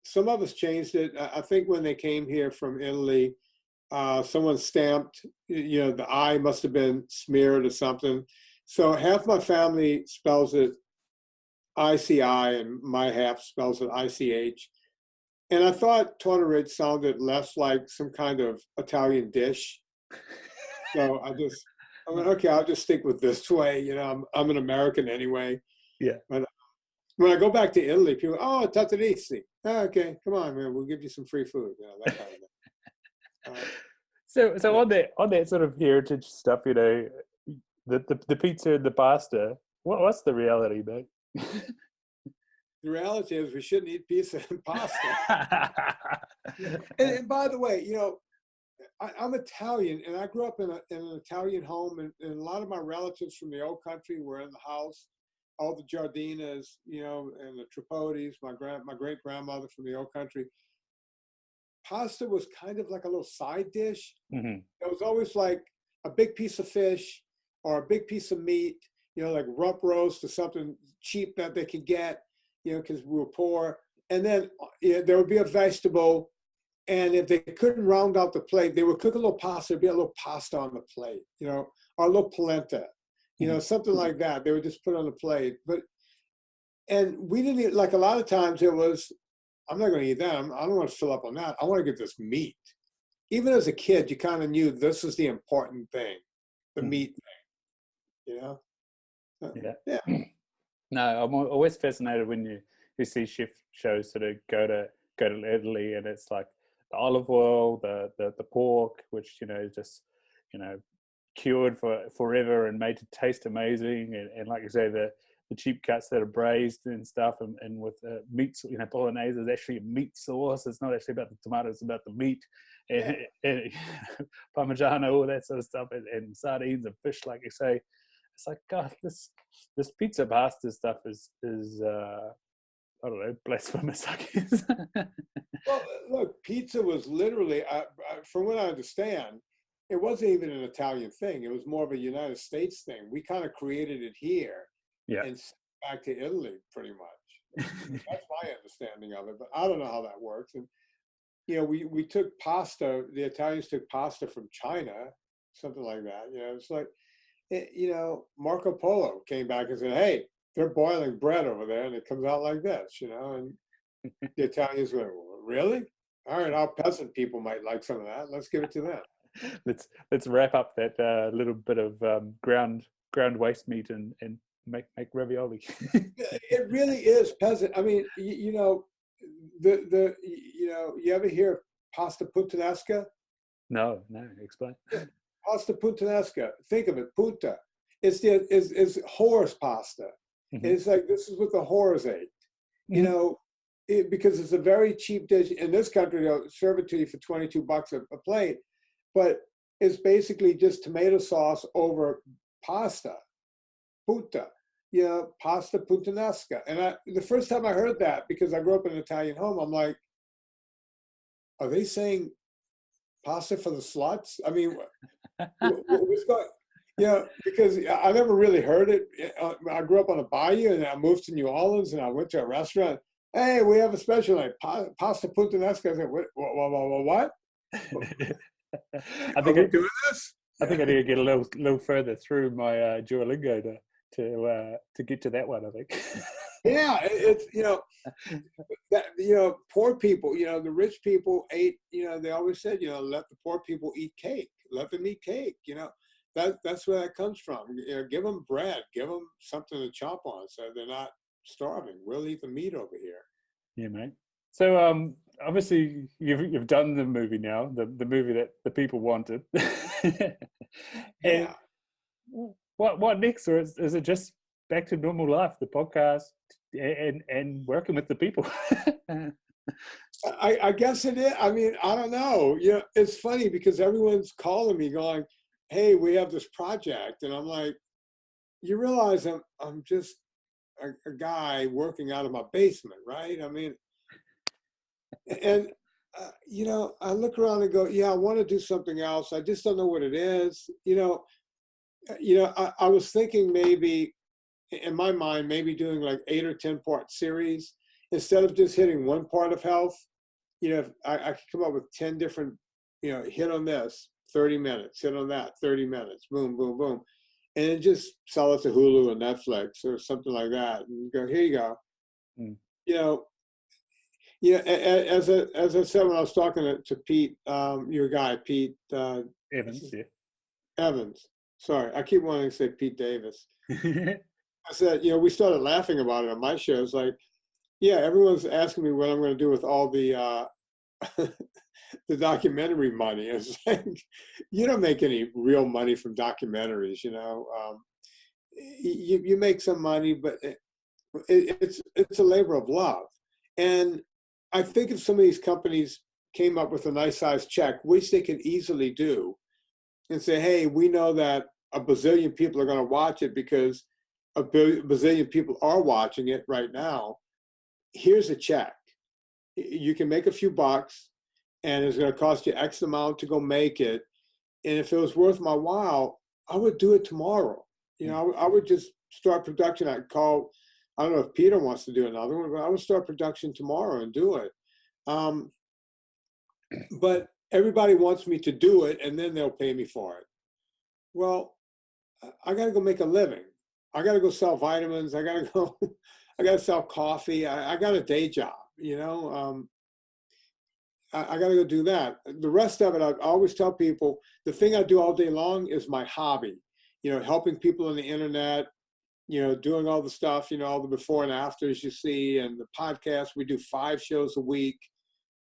some of us changed it. I think when they came here from Italy, someone stamped, you know, the I must have been smeared or something. So half my family spells it ICI, and my half spells it ICH. And I thought Tortorich sounded less like some kind of Italian dish. So I went, okay, I'll just stick with this way. You know, I'm an American anyway. Yeah. But when I go back to Italy, people, oh, Tortorici. Oh, okay, come on, man, we'll give you some free food. You know, that kind of thing. So Yeah. on that sort of heritage stuff, you know, the pizza and the pasta. What's the reality, mate? The reality is we shouldn't eat pizza and pasta. And by the way, you know, I'm Italian, and I grew up in an Italian home, and a lot of my relatives from the old country were in the house. All the Giardinas, you know, and the Tripodis, my great grandmother from the old country. Pasta was kind of like a little side dish. Mm-hmm. It was always like a big piece of fish or a big piece of meat, you know, like rump roast or something cheap that they could get, you know, because we were poor. And then there would be a vegetable. And if they couldn't round out the plate, they would cook a little pasta. There'd be a little pasta on the plate, you know, or a little polenta, you know, something like that. They would just put on the plate. And we didn't eat, like a lot of times it was, I'm not going to eat that. I don't want to fill up on that. I want to get this meat. Even as a kid, you kind of knew this is the important thing, the meat thing, you know? Yeah. No, I'm always fascinated when you see chef shows sort of go to Italy, and it's like the olive oil, the pork, which, you know, just, you know, cured for forever and made to taste amazing, and like you say, the cheap cuts that are braised and stuff, and with meat, you know, bolognese is actually a meat sauce. It's not actually about the tomato, it's about the meat, and parmigiano, all that sort of stuff, and sardines and fish, like you say. It's like, God, this pizza pasta stuff is I don't know, blasphemous, I guess. Well, look, pizza was literally, from what I understand, it wasn't even an Italian thing. It was more of a United States thing. We kind of created it here and sent it back to Italy, pretty much. That's my understanding of it, but I don't know how that works. And, you know, we took pasta, the Italians took pasta from China, something like that. You know, it's like, you know, Marco Polo came back and said, hey, they're boiling bread over there, and it comes out like this, you know, and the Italians went, well, really? All right, our peasant people might like some of that. Let's give it to them. Let's wrap up that little bit of ground waste meat and make ravioli. It really is peasant. I mean, you know, you know, you ever hear pasta puttanesca? No, explain. Pasta puttanesca. Think of it, putta. It's whore's pasta. Mm-hmm. It's like, this is what the whores ate. You know, because it's a very cheap dish. In this country, they'll serve it to you for $22 a plate, but it's basically just tomato sauce over pasta, putta, you know, pasta puttanesca. And the first time I heard that, because I grew up in an Italian home, I'm like, are they saying pasta for the sluts? I mean, what's going? Yeah, because I never really heard it. I grew up on a bayou, and I moved to New Orleans, and I went to a restaurant. Hey, we have a special, like pasta puttanesca. I said, what? I Are think we doing this? I think I need to get a little further through my Duolingo to get to that one. I think. Yeah, it's that poor people, the rich people ate, they always said, let the poor people eat cake, let them eat cake, that's where that comes from. Give them bread, give them something to chomp on, so they're not starving. We'll eat the meat over here. Yeah, mate. So obviously you've done the movie now, the movie that the people wanted. And Yeah. what next? Or is it just back to normal life, the podcast and working with the people? I guess it is. I mean, I don't know. It's funny because everyone's calling me going, hey, we have this project. And I'm like, you realize I'm just a guy working out of my basement, right? I mean, and, I look around and go, yeah, I want to do something else. I just don't know what it is. I was thinking maybe in my mind, maybe doing like 8 or 10 part series instead of just hitting one part of health. I could come up with 10 different, hit on this, 30 minutes, hit on that, 30 minutes, boom, boom, boom. And then just sell it to Hulu or Netflix or something like that. And go, here you go. Mm. As I said when I was talking to Pete, your guy, Pete Evans, yeah. Evans. Sorry, I keep wanting to say Pete Davis. I said, we started laughing about it on my show. It's like, yeah, everyone's asking me what I'm going to do with all the the documentary money. It's like, you don't make any real money from documentaries, you make some money, but it's a labor of love. And I think if some of these companies came up with a nice sized check, which they can easily do, and say, hey, we know that a bazillion people are going to watch it because a bazillion people are watching it right now. Here's a check. You can make a few bucks and it's going to cost you X amount to go make it. And if it was worth my while, I would do it tomorrow. I would just start production. I don't know if Peter wants to do another one, but I would start production tomorrow and do it. But everybody wants me to do it and then they'll pay me for it. Well, I got to go make a living. I got to go sell vitamins. I got to sell coffee. I got a day job, I got to go do that. The rest of it, I always tell people, the thing I do all day long is my hobby, helping people on the internet, doing all the stuff, all the before and afters you see, and the podcast. We do 5 shows a week.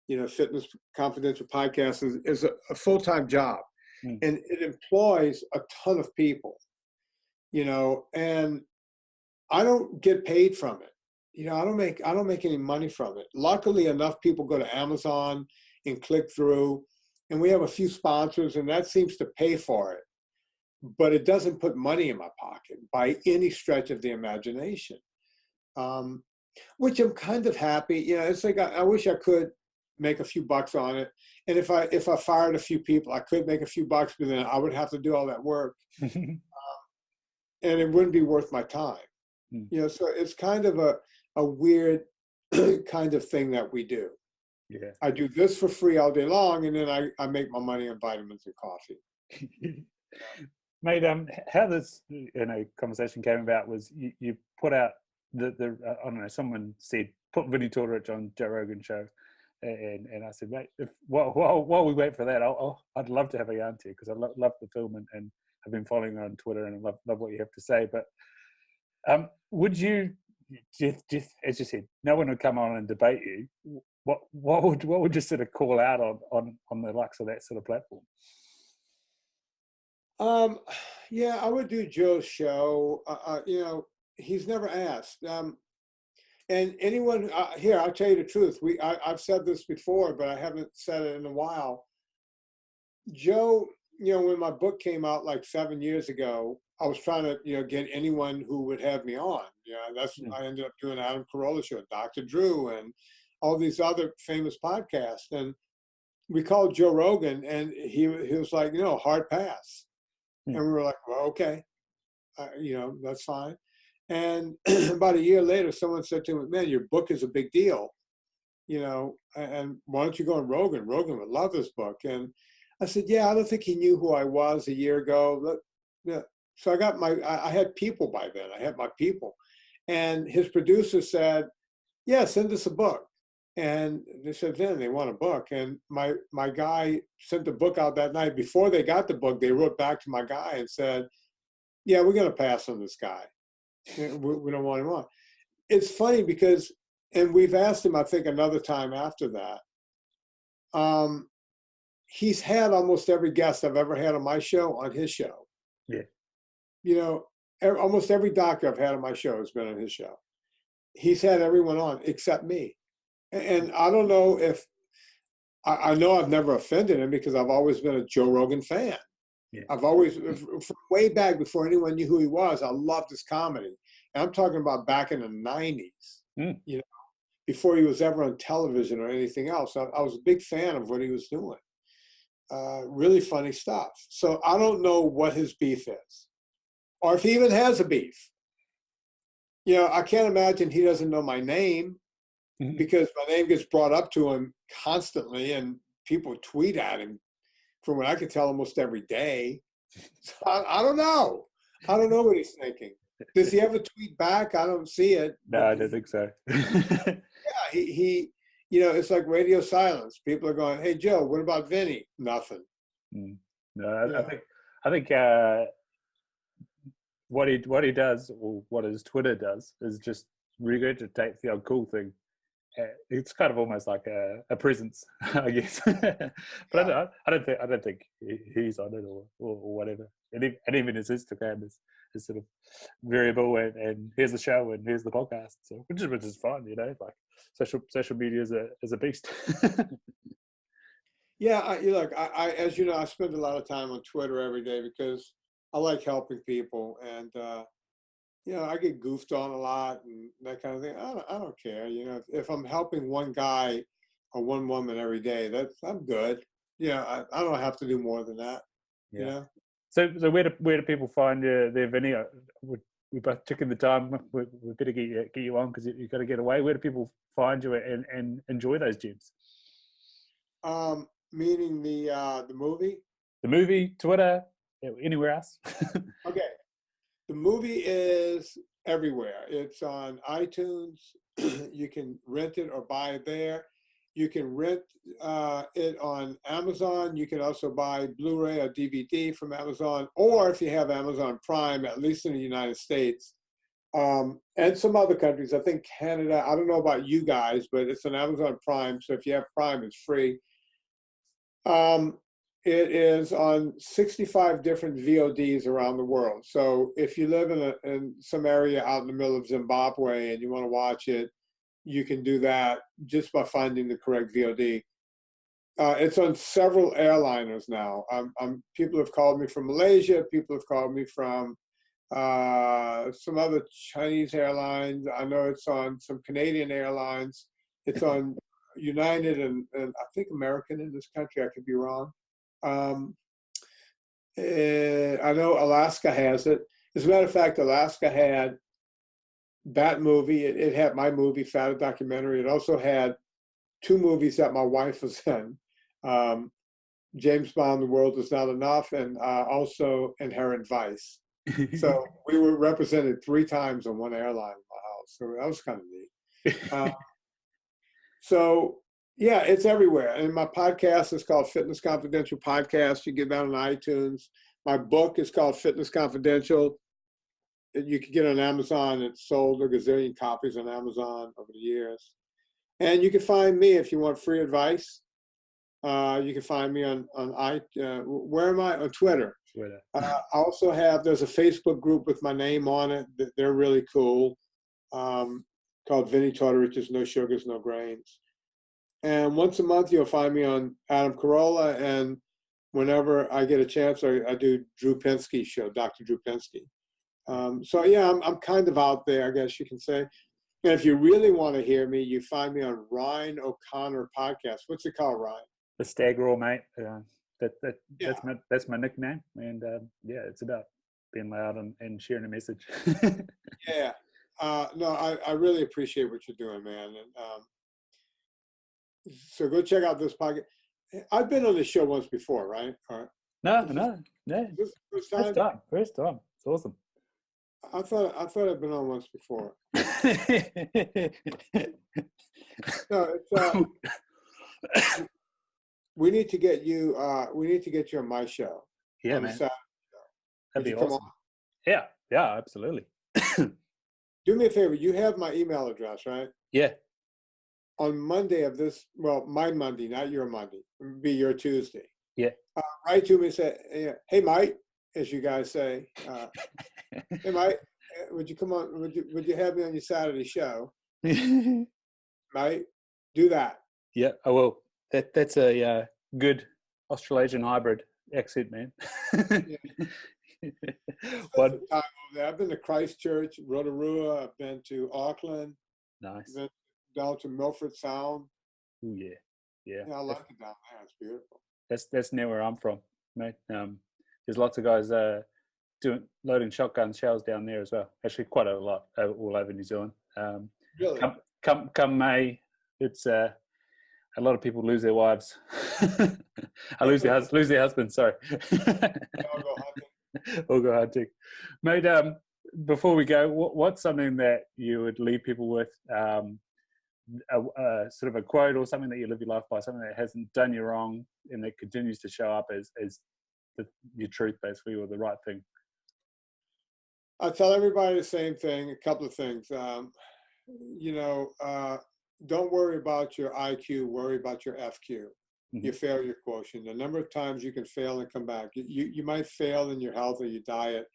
Fitness Confidential podcast is a full-time job. And it employs a ton of people, and I don't get paid from it. I don't make any money from it. Luckily enough, people go to Amazon and click through, and we have a few sponsors, and that seems to pay for it. But it doesn't put money in my pocket by any stretch of the imagination, which I'm kind of happy. It's like I wish I could make a few bucks on it. And if I fired a few people, I could make a few bucks, but then I would have to do all that work. And it wouldn't be worth my time. So it's kind of a weird kind of thing that we do. Yeah. I do this for free all day long, and then I make my money on vitamins and coffee. Mate, how this conversation came about was you put out I don't know, someone said put Vinnie Tortorich on Joe Rogan show, and I said, mate, while we wait for that, I'd love to have a yarn to you because I love the film and I've been following her on Twitter and I love what you have to say. But would you, just as you said, no one would come on and debate you. What would you sort of call out on the likes of that sort of platform? Yeah, I would do Joe's show. He's never asked. And anyone here, I'll tell you the truth. I've said this before, but I haven't said it in a while. Joe, when my book came out like 7 years ago, I was trying to, get anyone who would have me on. That's I ended up doing Adam Carolla show, Dr. Drew, and all these other famous podcasts. And we called Joe Rogan, and he was like, hard pass. And we were like, well, okay, that's fine. And about a year later, someone said to him, man, your book is a big deal. and why don't you go on Rogan? Rogan would love this book. And I said, yeah, I don't think he knew who I was a year ago. Yeah. So I had people by then. I had my people. And his producer said, yeah, send us a book. And they said, then they want a book. And my guy sent the book out that night. Before they got the book, they wrote back to my guy and said, yeah, we're going to pass on this guy. We don't want him on. It's funny because, and we've asked him, I think, another time after that. He's had almost every guest I've ever had on my show on his show. Yeah. Almost every doctor I've had on my show has been on his show. He's had everyone on except me. And I don't know if, I know I've never offended him because I've always been a Joe Rogan fan. Yeah. I've always, from way back before anyone knew who he was, I loved his comedy. And I'm talking about back in the 90s, before he was ever on television or anything else. I was a big fan of what he was doing. Really funny stuff. So I don't know what his beef is, or if he even has a beef. I can't imagine he doesn't know my name, because my name gets brought up to him constantly, and people tweet at him, from what I can tell, almost every day. So I don't know. I don't know what he's thinking. Does he ever tweet back? I don't see it. No, I don't think so. Yeah, he it's like radio silence. People are going, hey, Joe, what about Vinnie? Nothing. No, I think what he does, or what his Twitter does, is just regurgitate the old cool thing. It's kind of almost like a presence, I guess. But yeah. I don't think he's on it or whatever. And even his Instagram is sort of variable, and here's the show and here's the podcast, so which is fun, like social media is a beast. Yeah, I as you know, I spend a lot of time on Twitter every day because I like helping people, and I get goofed on a lot and that kind of thing. I don't care. If I'm helping one guy or one woman every day, I'm good. I don't have to do more than that. Yeah. So where do people find their Vinnie? We both took in the time. We better get you on because you've got to get away. Where do people find you and enjoy those gems? Meaning the movie? The movie, Twitter, anywhere else? Okay. The movie is everywhere. It's on iTunes. You can rent it or buy it there. You can rent it on Amazon. You can also buy Blu-ray or DVD from Amazon, or if you have Amazon Prime, at least in the United States, and some other countries. I think Canada, I don't know about you guys, but it's on Amazon Prime. So if you have Prime, it's free. It is on 65 different VODs around the world. So if you live in some area out in the middle of Zimbabwe and you want to watch it, you can do that just by finding the correct VOD. It's on several airliners now. People have called me from Malaysia. People have called me from some other Chinese airlines. I know it's on some Canadian airlines. It's on United and I think American in this country. I could be wrong. I know Alaska has it. As a matter of fact, Alaska had that movie. It had my movie, Fat, a documentary. It also had two movies that my wife was in. James Bond, The World Is Not Enough, and also Inherent Vice. So we were represented 3 times on one airline in my house. So that was kind of neat. So yeah, it's everywhere. And my podcast is called Fitness Confidential Podcast. You get that on iTunes. My book is called Fitness Confidential. You can get it on Amazon. It's sold a gazillion copies on Amazon over the years. And you can find me if you want free advice. You can find me on where am I? On Twitter. I also there's a Facebook group with my name on it. They're really cool. Called Vinnie Tortorich's No Sugars, No Grains. And once a month, you'll find me on Adam Carolla. And whenever I get a chance, I do Drew Pinsky's show, Dr. Drew Pinsky. So yeah, I'm kind of out there, I guess you can say. And if you really want to hear me, you find me on Ryan O'Connor podcast. What's it called, Ryan? The Stag, mate. That's my nickname. And yeah, it's about being loud and sharing a message. Yeah. No, I really appreciate what you're doing, man. And So go check out this podcast. I've been on this show once before, right? No, Is no, no. this the first First time? time. First time. It's awesome. I thought I'd been on once before. No, it's we need to get you. We need to get you on my show. Yeah, on man. Saturday. That'd be Would you come awesome. Yeah, yeah, absolutely. Do me a favor. You have my email address, right? Yeah. On Monday of this, well, my Monday, not your Monday, it'd be your Tuesday. Yeah. Write to me and say, "Hey, Mike," as you guys say. Hey, Mike, would you come on? Would you have me on your Saturday show? Mike, do that. Yeah, I will. That's a good Australasian hybrid accent, man. What? Time over there. I've been to Christchurch, Rotorua. I've been to Auckland. Nice. Been down to Milford Sound. Oh yeah, yeah. Yeah, I like it down there. It's beautiful. That's near where I'm from, mate. There's lots of guys loading shotgun shells down there as well. Actually, quite a lot all over New Zealand. Really? Come May, it's a lot of people lose their wives. I lose their husbands. Sorry. I'll go hunting. Or go hunting, mate. Before we go, what's something that you would leave people with? Sort of a quote or something that you live your life by, something that hasn't done you wrong and that continues to show up as your truth, basically, or the right thing. I tell everybody the same thing. A couple of things. Don't worry about your IQ. Worry about your FQ, your failure quotient. The number of times you can fail and come back. You might fail in your health or your diet.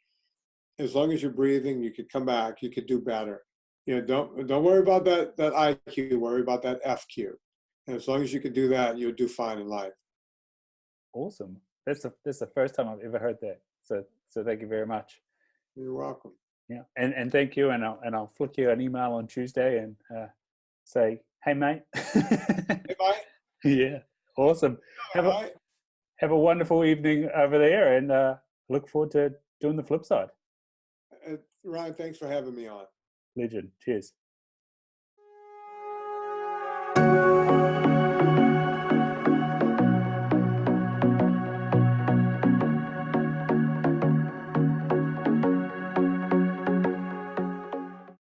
As long as you're breathing, you could come back. You could do better. Don't worry about that IQ. Worry about that FQ. And as long as you can do that, you'll do fine in life. Awesome. That's the first time I've ever heard that. So thank you very much. You're welcome. Yeah, and thank you. And I'll flick you an email on Tuesday and say, hey mate. Hey mate. Yeah, awesome. Have a wonderful evening over there, and look forward to doing the flip side. Ryan, thanks for having me on. Legend. Cheers.